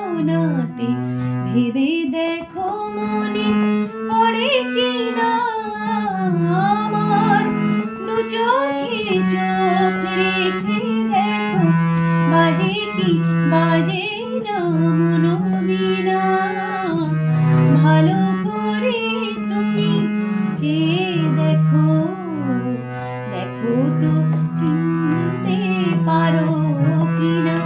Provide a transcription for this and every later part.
ভাবনাতে ভেবে দেখো মনে পড়ে কিনা আমার দু চোখে চোখ রেখে দেখো বাজে কি বাজে না মনোবীণা ভালো করে তুমি চেয়ে দেখো দেখো তো চিনতে পারো কিনা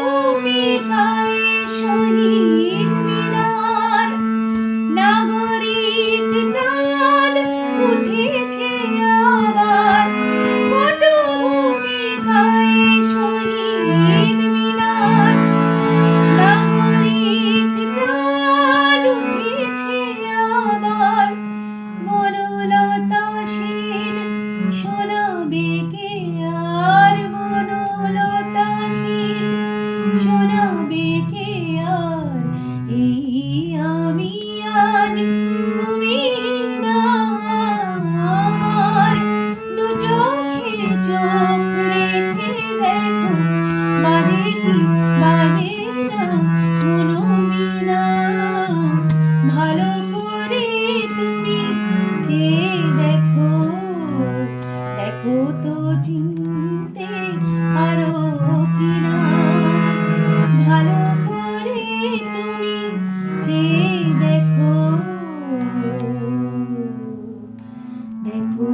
পটভূমিকায় শহীদ মিনার নাগরিক চাঁদ উঠেছে আবার পটভূমিকায় শহীদ মিনার নাগরিক চাঁদ উঠেছে আবার বনলতা সেন শোনাবে কে আর বনলতা সেন শোনাবে কে আর এই আমি আজ তুমি না আমার দু চোখে চোখ রেখে দেখো বাজে কি বাজে না মনোবীণা ভালো করে তুমি চেয়ে দেখো দেখো তো চিনতে পারো কিনা ভালো করে তুমি চেয়ে দেখো দেখো